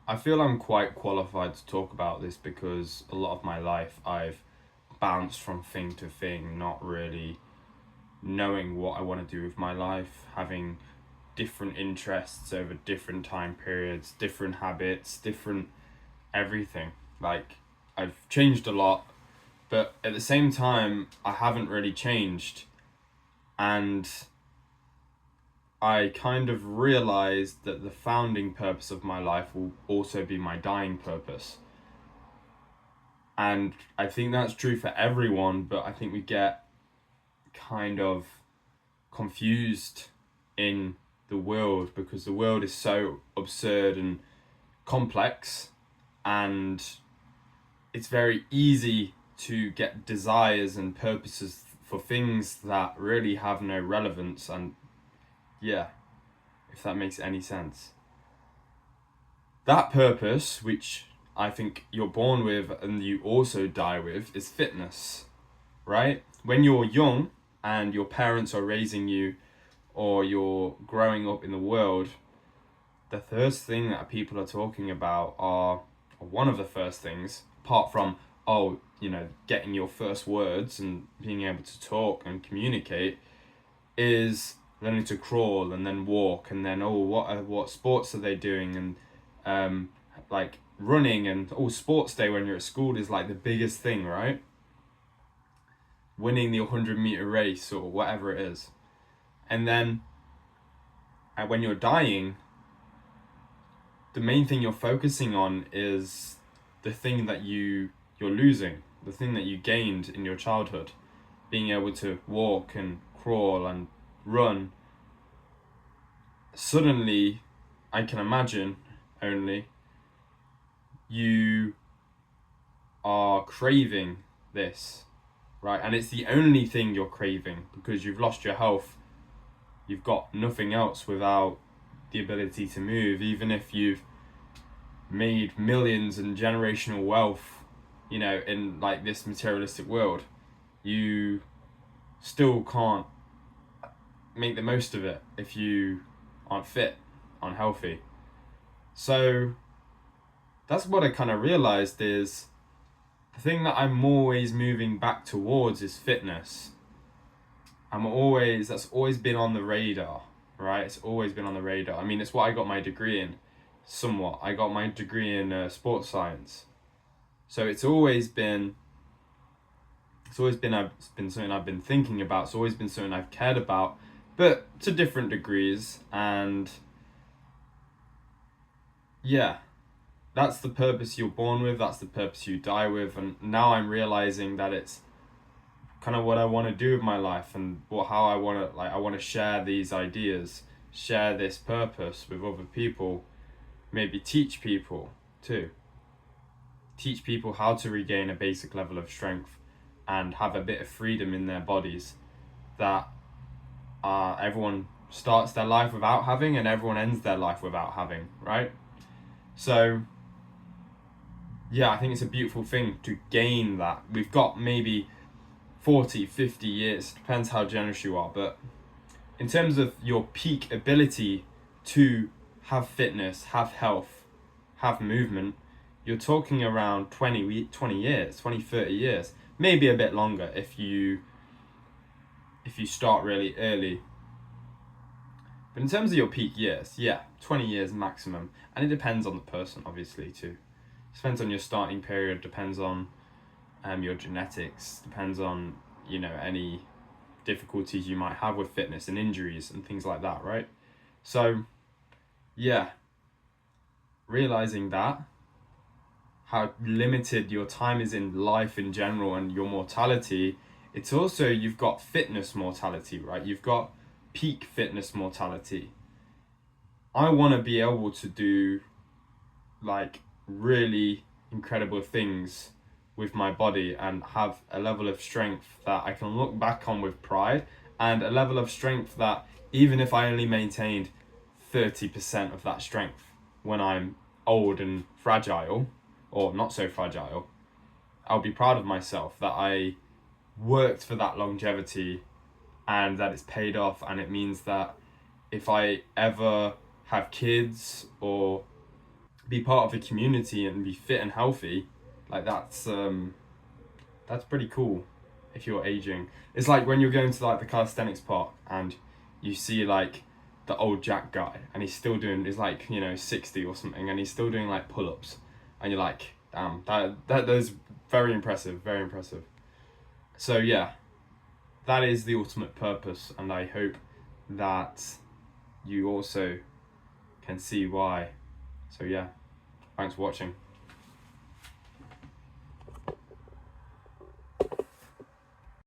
I feel I'm quite qualified to talk about this because a lot of my life I've bounced from thing to thing, not really knowing what I want to do with my life, having different interests over different time periods, different habits, different everything. Like, I've changed a lot, but at the same time, I haven't really changed. And I kind of realized that the founding purpose of my life will also be my dying purpose. And I think that's true for everyone, but I think we get kind of confused in the world because the world is so absurd and complex, and it's very easy to get desires and purposes for things that really have no relevance. And yeah, if that makes any sense, that purpose, which I think you're born with and you also die with, is fitness, right? When you're young and your parents are raising you or you're growing up in the world, the first thing that people are talking about are one of the first things, apart from, oh, getting your first words and being able to talk and communicate, is learning to crawl and then walk, and then, oh, what sports are they doing, and like running, and sports day when you're at school is like the biggest thing, right? Winning the 100-meter race or whatever it is. And then when you're dying, the main thing you're focusing on is the thing that you're losing, the thing that you gained in your childhood, being able to walk and crawl and run. Suddenly, I can imagine, only you are craving this, right? And it's the only thing you're craving because you've lost your health. You've got nothing else without the ability to move. Even if you've made millions and generational wealth, in like this materialistic world, you still can't make the most of it if you aren't fit, aren't healthy. So that's what I kind of realized is the thing that I'm always moving back towards is fitness. That's always been on the radar, right? It's always been on the radar. I mean, it's what I got my degree in, somewhat. I got my degree in sports science. So it's been something I've been thinking about. It's always been something I've cared about, but to different degrees. And yeah, that's the purpose you're born with. That's the purpose you die with. And now I'm realizing that it's kind of what I want to do with my life, and how I want to I want to share these ideas, share this purpose with other people, maybe teach people too. Teach people how to regain a basic level of strength and have a bit of freedom in their bodies that everyone starts their life without having and everyone ends their life without having, right? So yeah, I think it's a beautiful thing to gain that. We've got maybe 40, 50 years, depends how generous you are, but in terms of your peak ability to have fitness, have health, have movement, you're talking around 20 years, 20, 30 years, maybe a bit longer if you start really early. But in terms of your peak years, yeah, 20 years maximum. And it depends on the person, obviously, too. It depends on your starting period, depends on your genetics, depends on, any difficulties you might have with fitness and injuries and things like that, right? So, yeah, realizing that, how limited your time is in life in general and your mortality, it's also, you've got fitness mortality, right? You've got peak fitness mortality. I want to be able to do like really incredible things with my body and have a level of strength that I can look back on with pride, and a level of strength that even if I only maintained 30% of that strength when I'm old and fragile, or not so fragile, I'll be proud of myself that I worked for that longevity and that it's paid off. And it means that if I ever have kids or be part of a community and be fit and healthy, like that's pretty cool. If you're aging, it's like when you're going to like the calisthenics park and you see like the old Jack guy and he's still doing, he's like, you know, 60 or something, and he's still doing like pull-ups, and you're like, damn, that is very impressive, very impressive. So yeah, that is the ultimate purpose, and I hope that you also can see why. So yeah, thanks for watching.